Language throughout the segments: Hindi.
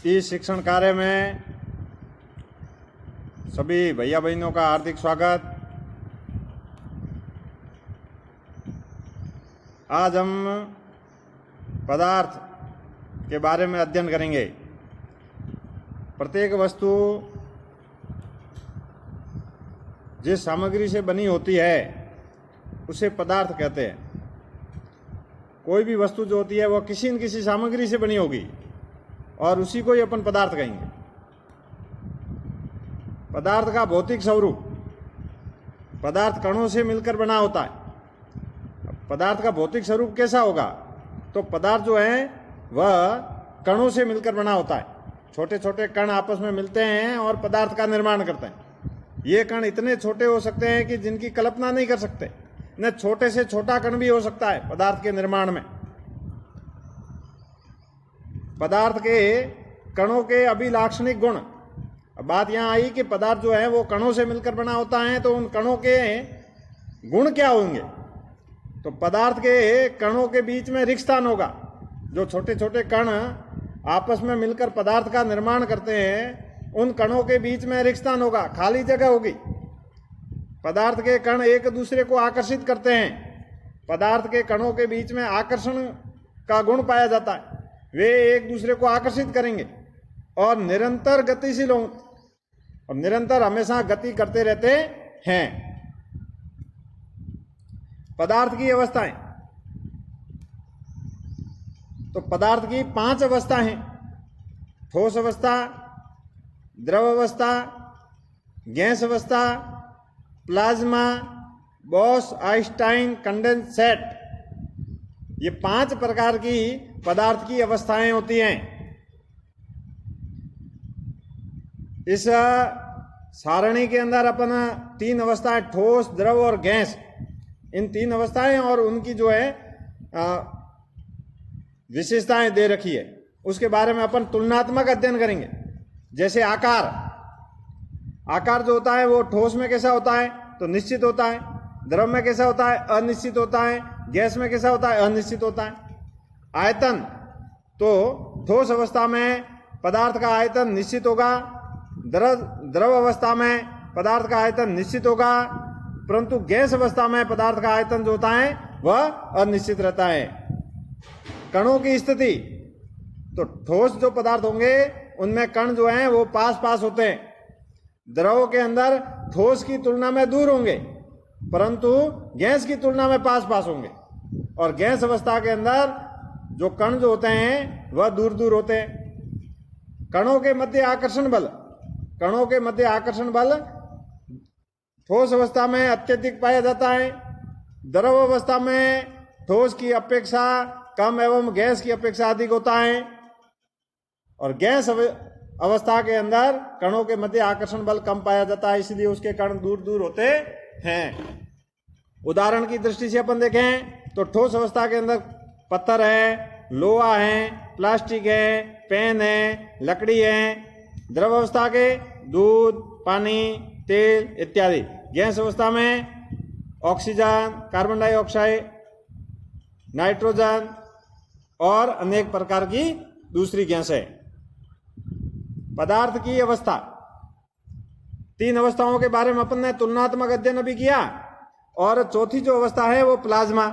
इस शिक्षण कार्य में सभी भैया बहनों का हार्दिक स्वागत। आज हम पदार्थ के बारे में अध्ययन करेंगे। प्रत्येक वस्तु जिस सामग्री से बनी होती है उसे पदार्थ कहते हैं। कोई भी वस्तु जो होती है वह किसी न किसी सामग्री से बनी होगी और उसी को ही अपन पदार्थ कहेंगे। पदार्थ का भौतिक स्वरूप, पदार्थ कणों से मिलकर बना होता है। पदार्थ का भौतिक स्वरूप कैसा होगा? तो पदार्थ जो है वह कणों से मिलकर बना होता है। छोटे छोटे कण आपस में मिलते हैं और पदार्थ का निर्माण करते हैं। ये कण इतने छोटे हो सकते हैं कि जिनकी कल्पना नहीं कर सकते। न छोटे से छोटा कण भी हो सकता है पदार्थ के निर्माण में। पदार्थ के कणों के अभिलाक्षणिक गुण। अब बात यहाँ आई कि पदार्थ जो है वो कणों से मिलकर बना होता है, तो उन कणों के गुण क्या होंगे? तो पदार्थ के कणों के बीच में रिक्त स्थान होगा। जो छोटे छोटे कण आपस में मिलकर पदार्थ का निर्माण करते हैं, उन कणों के बीच में रिक्त स्थान होगा, खाली जगह होगी। पदार्थ के कण एक दूसरे को आकर्षित करते हैं। पदार्थ के कणों के बीच में आकर्षण का गुण पाया जाता है। वे एक दूसरे को आकर्षित करेंगे और निरंतर गतिशील होंगे और निरंतर हमेशा गति करते रहते हैं। पदार्थ की अवस्थाएं, तो पदार्थ की 5 अवस्था हैं। ठोस अवस्था, द्रव अवस्था, गैस अवस्था, प्लाज्मा, बॉस-आइंस्टाइन कंडेंसेट। ये 5 प्रकार की पदार्थ की अवस्थाएं होती हैं। इस सारणी के अंदर अपन 3 अवस्थाएं, ठोस, द्रव और गैस, इन 3 अवस्थाएं और उनकी जो है विशेषताएं दे रखी है। उसके बारे में अपन तुलनात्मक अध्ययन करेंगे। जैसे आकार जो होता है वो ठोस में कैसा होता है? तो निश्चित होता है। द्रव में कैसा होता है? अनिश्चित होता है। गैस में कैसा होता है? अनिश्चित होता है। आयतन, तो ठोस अवस्था में पदार्थ का आयतन निश्चित होगा। द्रव अवस्था में पदार्थ का आयतन निश्चित होगा, परंतु गैस अवस्था में पदार्थ का आयतन जो होता है वह अनिश्चित रहता है। कणों की स्थिति, तो ठोस जो पदार्थ होंगे उनमें कण जो हैं वो पास पास होते हैं। द्रव के अंदर ठोस की तुलना में दूर होंगे, परंतु गैस की तुलना में पास पास होंगे। और गैस अवस्था के अंदर जो कण जो होते हैं वह दूर दूर होते हैं। कणों के मध्य आकर्षण बल, कणों के मध्य आकर्षण बल ठोस अवस्था में अत्यधिक पाया जाता है। द्रव अवस्था में ठोस की अपेक्षा कम एवं गैस की अपेक्षा अधिक होता है। और गैस अवस्था के अंदर कणों के मध्य आकर्षण बल कम पाया जाता है, इसलिए उसके कण दूर दूर होते हैं। उदाहरण की दृष्टि से अपन देखें तो ठोस अवस्था के अंदर पत्थर है, लोहा है, प्लास्टिक है, पेन है, लकड़ी है। द्रव अवस्था के दूध, पानी, तेल इत्यादि। गैस अवस्था में ऑक्सीजन, कार्बन डाइऑक्साइड, नाइट्रोजन और अनेक प्रकार की दूसरी गैस है। पदार्थ की अवस्था, 3 अवस्थाओं के बारे में अपन ने तुलनात्मक अध्ययन अभी किया। और चौथी जो अवस्था है वो प्लाज्मा।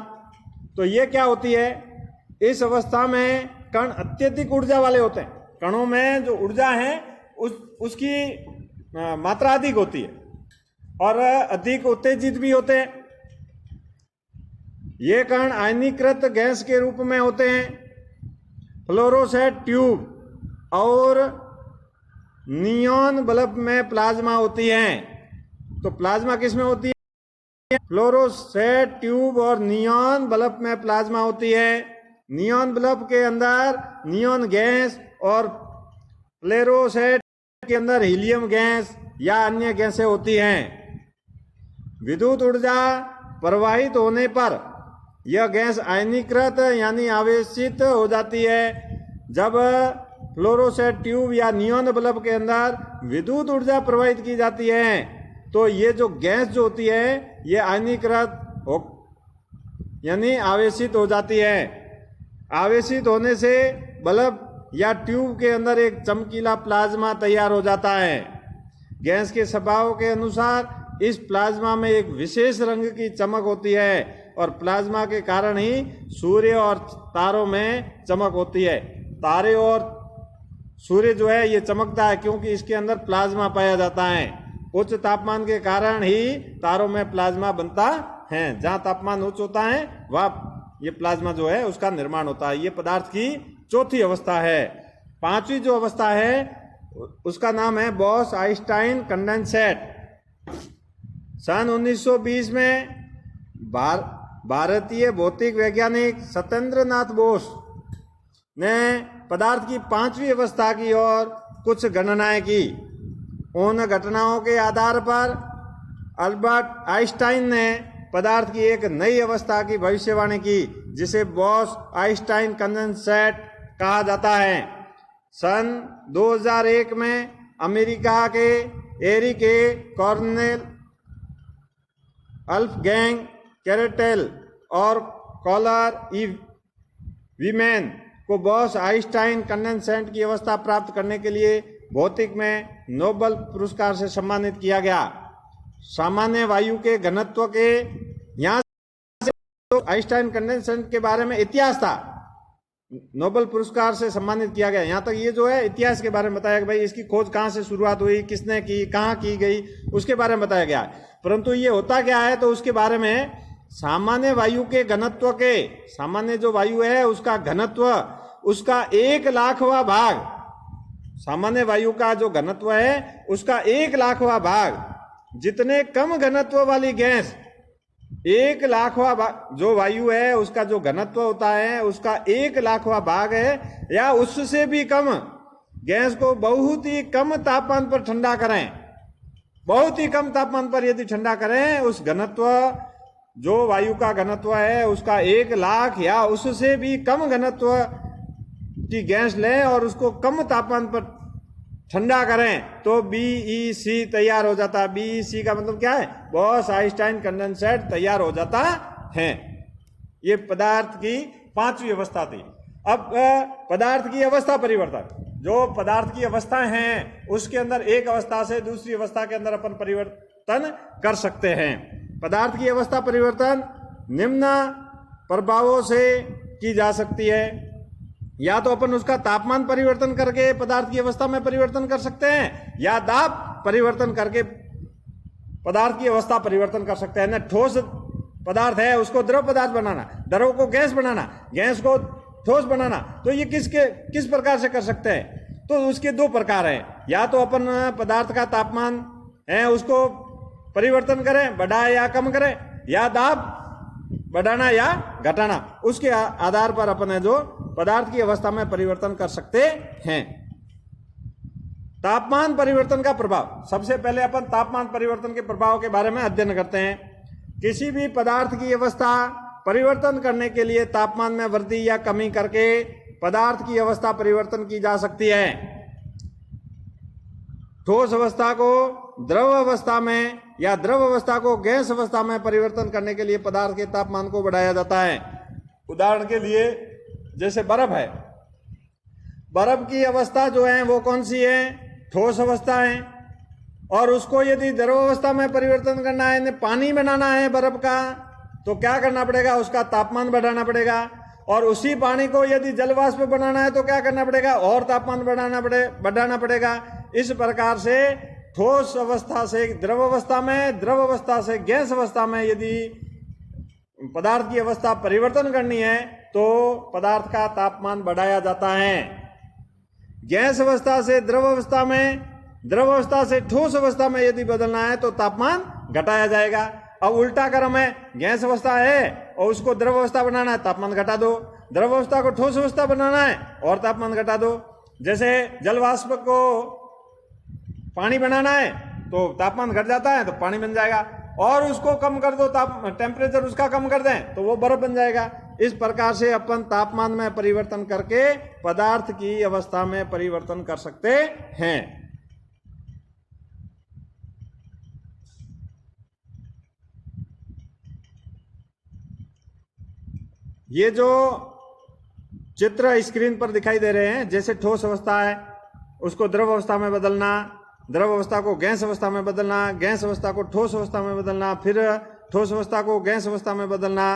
तो ये क्या होती है? इस अवस्था में कण अत्यधिक ऊर्जा वाले होते हैं। कणों में जो ऊर्जा है उसकी मात्रा अधिक होती है और अधिक उत्तेजित भी होते हैं। ये कण आयनीकृत गैस के रूप में होते हैं। फ्लोरोसेंट ट्यूब और नियॉन बल्ब में प्लाज्मा होती है। तो प्लाज्मा किस में होती है? फ्लोरोसेंट ट्यूब और नियॉन बल्ब में प्लाज्मा होती है। नियॉन बल्ब के अंदर नियॉन गैस और फ्लोरोसेंट के अंदर हीलियम गैस या अन्य गैसें होती हैं। विद्युत ऊर्जा प्रवाहित होने पर यह गैस आयनीकृत यानी आवेशित हो जाती है। जब फ्लोरोसेंट ट्यूब या नियॉन बल्ब के अंदर विद्युत ऊर्जा प्रवाहित की जाती है तो ये जो गैस जो होती है ये आयनीकृत यानी आवेशित हो जाती है। आवेशित होने से बल्ब या ट्यूब के अंदर एक चमकीला प्लाज्मा तैयार हो जाता है। गैस के स्वभाव के अनुसार इस प्लाज्मा में एक विशेष रंग की चमक होती है और प्लाज्मा के कारण ही सूर्य और तारों में चमक होती है। तारे और सूर्य जो है ये चमकता है क्योंकि इसके अंदर प्लाज्मा पाया जाता है। उच्च तापमान के कारण ही तारों में प्लाज्मा बनता है। जहाँ तापमान उच्च होता है वहाँ ये प्लाज्मा जो है उसका निर्माण होता है। ये पदार्थ की चौथी अवस्था है। पांचवी जो अवस्था है उसका नाम है बॉस-आइंस्टाइन कंडेंसेट। सन 1920 में भारतीय भौतिक वैज्ञानिक सत्येंद्र नाथ बोस ने पदार्थ की पांचवी अवस्था की और कुछ गणनाएं की। उन घटनाओं के आधार पर अल्बर्ट आइंस्टाइन ने पदार्थ की एक नई अवस्था की भविष्यवाणी की जिसे बॉस-आइंस्टाइन कंडेंसेट कहा जाता है। सन 2001 में अमेरिका के एरिक कॉर्नेल, अल्फगैंग कैरेटेल और कॉलर ई वीमैन को बॉस-आइंस्टाइन कंडेंसेट की अवस्था प्राप्त करने के लिए भौतिक में नोबेल पुरस्कार से सम्मानित किया गया। सामान्य वायु के घनत्व के यहाँ से तो आइंस्टाइन कंडेंसेट के बारे में इतिहास था, नोबेल पुरस्कार से सम्मानित किया गया। यहाँ तक ये जो है इतिहास के बारे में बताया कि भाई इसकी खोज कहाँ से शुरुआत हुई, किसने की, कहाँ की गई, उसके बारे में बताया गया। परंतु ये होता क्या है तो उसके बारे में सामान्य वायु के घनत्व के, सामान्य जो वायु है उसका घनत्व, उसका 1,00,000वां भाग, सामान्य वायु का जो घनत्व है उसका 1,00,000वां भाग, जितने कम घनत्व वाली गैस 1,00,000वां भाग जो वायु है उसका जो घनत्व होता है उसका 1,00,000वां भाग है या उससे भी कम गैस को बहुत ही कम तापमान पर ठंडा करें, बहुत ही कम तापमान पर यदि ठंडा करें, उस घनत्व जो वायु का घनत्व है उसका 1,00,000 या उससे भी कम घनत्व की गैस लें और उसको कम तापमान पर ठंडा करें तो BEC तैयार हो जाता है। BEC का मतलब क्या है? बॉस-आइंस्टाइन कंडेंसेट तैयार हो जाता है। ये पदार्थ की पांचवी अवस्था थी। अब पदार्थ की अवस्था परिवर्तन, जो पदार्थ की अवस्थाएं हैं उसके अंदर एक अवस्था से दूसरी अवस्था के अंदर अपन परिवर्तन कर सकते हैं। पदार्थ की अवस्था परिवर्तन निम्न प्रभावों से की जा सकती है। या तो अपन उसका तापमान परिवर्तन करके पदार्थ की अवस्था में परिवर्तन कर सकते हैं या दाब परिवर्तन करके पदार्थ की अवस्था परिवर्तन कर सकते हैं। ना ठोस पदार्थ है उसको द्रव पदार्थ बनाना, द्रव को गैस बनाना, गैस को ठोस बनाना, तो ये किस प्रकार से कर सकते हैं? तो उसके दो प्रकार हैं। या तो अपन पदार्थ का तापमान है उसको परिवर्तन करें, बढ़ाए या कम करें, या दाब बढ़ाना या घटाना, उसके आधार पर अपन है जो पदार्थ की अवस्था में परिवर्तन कर सकते हैं। तापमान परिवर्तन का प्रभाव, सबसे पहले अपन तापमान परिवर्तन के प्रभाव के बारे में अध्ययन करते हैं। किसी भी पदार्थ की अवस्था परिवर्तन करने के लिए तापमान में वृद्धि या कमी करके पदार्थ की अवस्था परिवर्तन की जा सकती है। ठोस अवस्था को द्रव अवस्था में या द्रव अवस्था को गैस अवस्था में परिवर्तन करने के लिए पदार्थ के तापमान को बढ़ाया जाता है। उदाहरण के लिए जैसे बर्फ है, बर्फ की अवस्था जो है वो कौन सी है? ठोस अवस्था है। और उसको यदि द्रव अवस्था में परिवर्तन करना है, पानी बनाना है बर्फ का, तो क्या करना पड़ेगा? उसका तापमान बढ़ाना पड़ेगा। और उसी पानी को यदि जल वाष्प बनाना है तो क्या करना पड़ेगा? और तापमान बढ़ाना पड़ेगा। इस प्रकार से ठोस अवस्था से द्रव अवस्था में, द्रव अवस्था से गैस अवस्था में यदि पदार्थ की अवस्था परिवर्तन करनी है तो पदार्थ का तापमान बढ़ाया जाता है। गैस अवस्था से द्रव अवस्था में, द्रव अवस्था से ठोस अवस्था में यदि बदलना है तो तापमान घटाया जाएगा। अब उल्टा क्रम है, गैस अवस्था है और उसको द्रव अवस्था बनाना है, तापमान घटा दो। द्रव अवस्था को ठोस अवस्था बनाना है और तापमान घटा दो। जैसे जल वाष्प को पानी बनाना है तो तापमान घट जाता है तो पानी बन जाएगा, और उसको कम कर दो, टेम्परेचर उसका कम कर दें तो वो बर्फ बन जाएगा। इस प्रकार से अपन तापमान में परिवर्तन करके पदार्थ की अवस्था में परिवर्तन कर सकते हैं। ये जो चित्र स्क्रीन पर दिखाई दे रहे हैं। जैसे ठोस अवस्था है उसको द्रव अवस्था में बदलना, द्रव अवस्था को गैस अवस्था में बदलना, गैस अवस्था को ठोस अवस्था में बदलना, फिर ठोस अवस्था को गैस अवस्था में बदलना।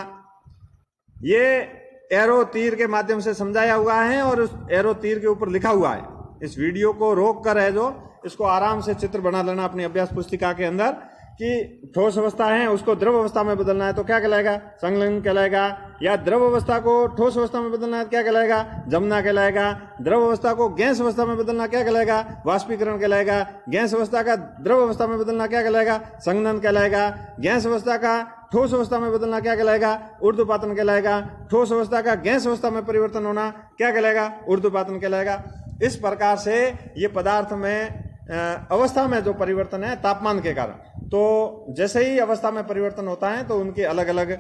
ये एरो तीर के माध्यम से समझाया हुआ है और उस एरो तीर के ऊपर लिखा हुआ है। इस वीडियो को रोक कर है जो इसको आराम से चित्र बना लेना अपनी अभ्यास पुस्तिका के अंदर कि ठोस अवस्था है उसको द्रव अवस्था में बदलना है तो क्या कहलाएगा? संलग्न कहलाएगा। या द्रव अवस्था को ठोस अवस्था में बदलना है तो क्या कहलाएगा? जमना कहलाएगा। द्रव अवस्था को गैस अवस्था में बदलना क्या कहलाएगा? वाष्पीकरण कहलाएगा। गैस अवस्था का द्रव अवस्था में बदलना क्या कहलाएगा? संघनन कहलाएगा। गैस अवस्था का ठोस अवस्था में बदलना क्या कहलाएगा? ऊर्ध्वपातन कहलाएगा। ठोस अवस्था का गैस अवस्था में परिवर्तन होना क्या कहलाएगा? ऊर्ध्वपातन कहलाएगा। इस प्रकार से ये पदार्थ में अवस्था में जो परिवर्तन है तापमान के कारण, तो जैसे ही अवस्था में परिवर्तन होता है तो उनके अलग अलग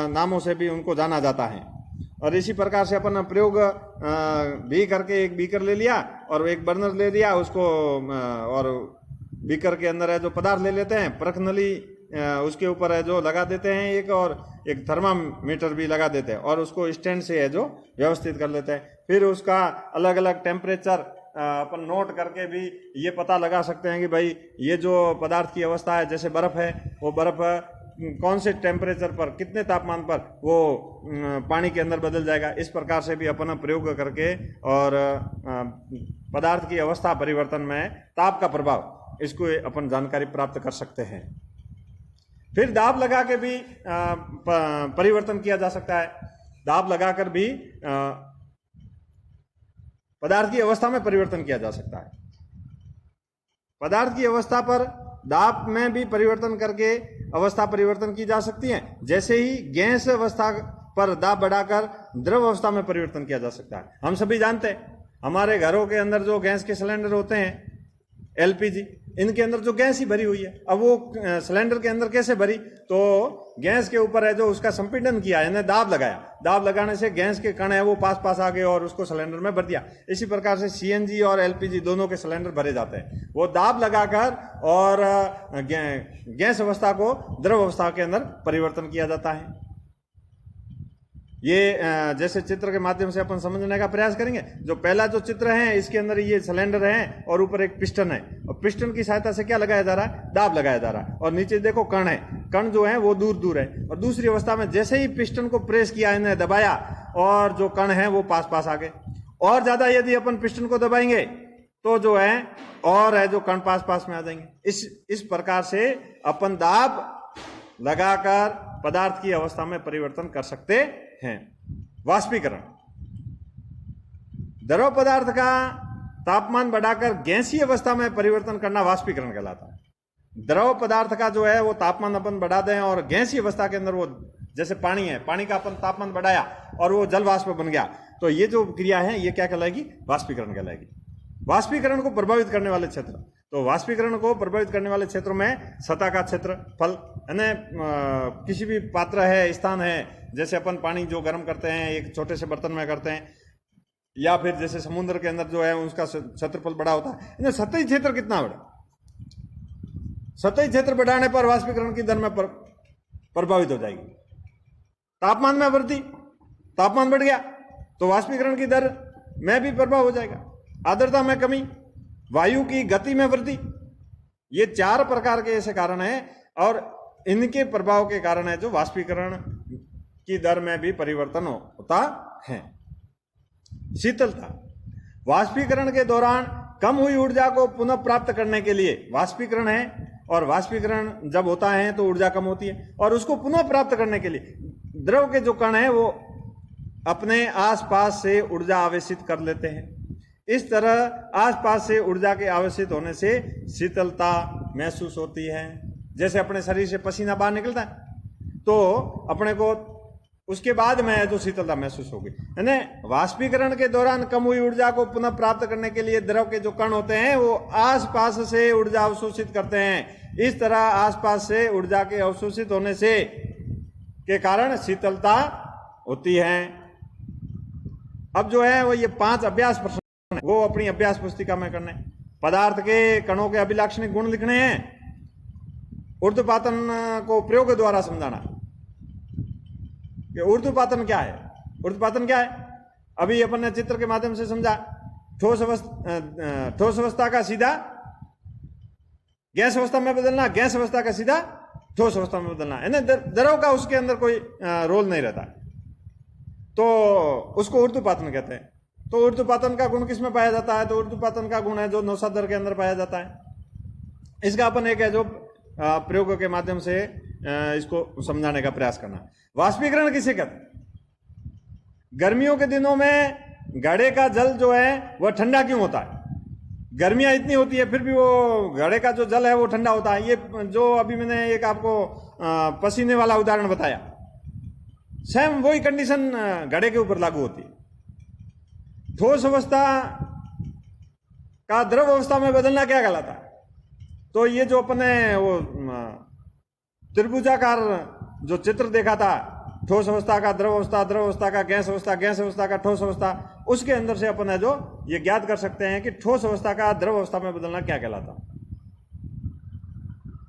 नामों से भी उनको जाना जाता है। और इसी प्रकार से अपन प्रयोग भी करके एक बीकर ले लिया और एक बर्नर ले लिया उसको, और बीकर के अंदर है जो पदार्थ ले लेते हैं, परख नली उसके ऊपर है जो लगा देते हैं एक, और एक थर्मामीटर भी लगा देते हैं और उसको स्टैंड से है जो व्यवस्थित कर लेते हैं। फिर उसका अलग अलग टेम्परेचर अपन नोट करके भी ये पता लगा सकते हैं कि भाई ये जो पदार्थ की अवस्था है, जैसे बर्फ है, वो बर्फ कौन से टेम्परेचर पर, कितने तापमान पर वो पानी के अंदर बदल जाएगा। इस प्रकार से भी अपन प्रयोग करके और पदार्थ की अवस्था परिवर्तन में ताप का प्रभाव, इसको अपन जानकारी प्राप्त कर सकते हैं। फिर दाब लगा के भी परिवर्तन किया जा सकता है। दाब लगाकर भी पदार्थ की अवस्था में परिवर्तन किया जा सकता है। पदार्थ की अवस्था पर दाब में भी परिवर्तन करके अवस्था परिवर्तन की जा सकती है। जैसे ही गैस अवस्था पर दाब बढ़ाकर द्रव अवस्था में परिवर्तन किया जा सकता है। हम सभी जानते हैं हमारे घरों के अंदर जो गैस के सिलेंडर होते हैं, एलपीजी, इनके अंदर जो गैस ही भरी हुई है। अब वो सिलेंडर के अंदर कैसे भरी? तो गैस के ऊपर है जो उसका संपीड़न किया, यानी दाब लगाया। दाब लगाने से गैस के कण है वो पास पास आ गए और उसको सिलेंडर में भर दिया। इसी प्रकार से सीएनजी और एलपीजी दोनों के सिलेंडर भरे जाते हैं। वो दाब लगाकर और गैस अवस्था को द्रव अवस्था के अंदर परिवर्तन किया जाता है। ये जैसे चित्र के माध्यम से अपन समझने का प्रयास करेंगे। जो पहला जो चित्र है इसके अंदर ये सिलेंडर है और ऊपर एक पिस्टन है, और पिस्टन की सहायता से क्या लगाया जा रहा है? दाब लगाया जा रहा है। और नीचे देखो कण है, कण जो है वो दूर दूर है। और दूसरी अवस्था में जैसे ही पिस्टन को प्रेस किया, इन्हें दबाया, और जो कण है वो पास पास आ गए। और ज्यादा यदि अपन पिस्टन को दबाएंगे तो जो है और है जो कण पास पास में आ जाएंगे। इस प्रकार से अपन दाब लगाकर पदार्थ की अवस्था में परिवर्तन कर सकते हैं। वाष्पीकरण, द्रव पदार्थ का तापमान बढ़ाकर गैसीय अवस्था में परिवर्तन करना वाष्पीकरण कहलाता है। द्रव पदार्थ का जो है वो तापमान अपन बढ़ा दें और गैसीय अवस्था के अंदर वो, जैसे पानी है, पानी का अपन तापमान बढ़ाया और वो जल वाष्प बन गया, तो ये जो क्रिया है ये क्या कहलाएगी? वाष्पीकरण कहलाएगी। वाष्पीकरण को प्रभावित करने वाले क्षेत्र, तो वाष्पीकरण को प्रभावित करने वाले क्षेत्रों में सतह का क्षेत्रफल, यानी किसी भी पात्र है, स्थान है, जैसे अपन पानी जो गर्म करते हैं एक छोटे से बर्तन में करते हैं, या फिर जैसे समुद्र के अंदर जो है उसका क्षेत्रफल बड़ा होता है। सतही क्षेत्र कितना बड़ा? सतही क्षेत्र बढ़ाने पर वाष्पीकरण की दर में प्रभावित हो जाएगी। तापमान में वृद्धि, तापमान बढ़ गया तो वाष्पीकरण की दर में भी प्रभाव हो जाएगा। आर्द्रता में कमी, वायु की गति में वृद्धि, ये 4 प्रकार के ऐसे कारण हैं और इनके प्रभाव के कारण है जो वाष्पीकरण की दर में भी परिवर्तन होता है। शीतलता, वाष्पीकरण के दौरान कम हुई ऊर्जा को पुनः प्राप्त करने के लिए वाष्पीकरण है, और वाष्पीकरण जब होता है तो ऊर्जा कम होती है, और उसको पुनः प्राप्त करने के लिए द्रव के जो कण है वो अपने आसपास से ऊर्जा आवेशित कर लेते हैं। इस तरह आसपास से ऊर्जा के आवेशित होने से शीतलता महसूस होती है। जैसे अपने शरीर से पसीना बाहर निकलता है तो अपने को उसके बाद में जो शीतलता महसूस होगी। यानी वाष्पीकरण के दौरान कम हुई ऊर्जा को पुनः प्राप्त करने के लिए द्रव के जो कण होते हैं वो आसपास से ऊर्जा अवशोषित करते हैं। इस तरह आसपास से ऊर्जा के अवशोषित होने से के कारण शीतलता होती है। अब जो है वो ये 5 अभ्यास प्रश्न वो अपनी अभ्यास पुस्तिका में करने। पदार्थ के कणों के अभिलाक्षणिक गुण लिखने हैं, ऊर्ध्वपातन को प्रयोग द्वारा समझाना। ऊर्ध्वपातन क्या है? ऊर्ध्वपातन क्या है? अभी अपन ने चित्र के माध्यम से समझा। ठोस अवस्था का सीधा गैस अवस्था में बदलना, गैस अवस्था का सीधा ठोस अवस्था में बदलना, है ना। द्रव का उसके अंदर कोई रोल नहीं रहता, तो उसको ऊर्ध्वपातन कहते हैं। तो ऊर्ध्वपातन का गुण किसमें पाया जाता है? तो ऊर्ध्वपातन का गुण है जो नौसादर के अंदर पाया जाता है। इसका अपन एक है जो प्रयोग के माध्यम से इसको समझाने का प्रयास करना। वाष्पीकरण किसे कहते हैं? गर्मियों के दिनों में घड़े का जल जो है वह ठंडा क्यों होता है? गर्मियां इतनी होती है फिर भी वो घड़े का जो जल है वो ठंडा होता है। ये जो अभी मैंने एक आपको पसीने वाला उदाहरण बताया, सेम वही कंडीशन घड़े के ऊपर लागू होती है। ठोस अवस्था का द्रव अवस्था में बदलना क्या कहलाता है? तो ये जो अपने वो त्रिभुजाकार जो चित्र देखा था, ठोस अवस्था का द्रव अवस्था, द्रव अवस्था का गैस अवस्था, गैस अवस्था का ठोस अवस्था, उसके अंदर से अपन है जो ये ज्ञात कर सकते हैं कि ठोस अवस्था का द्रव अवस्था में बदलना क्या कहलाता है।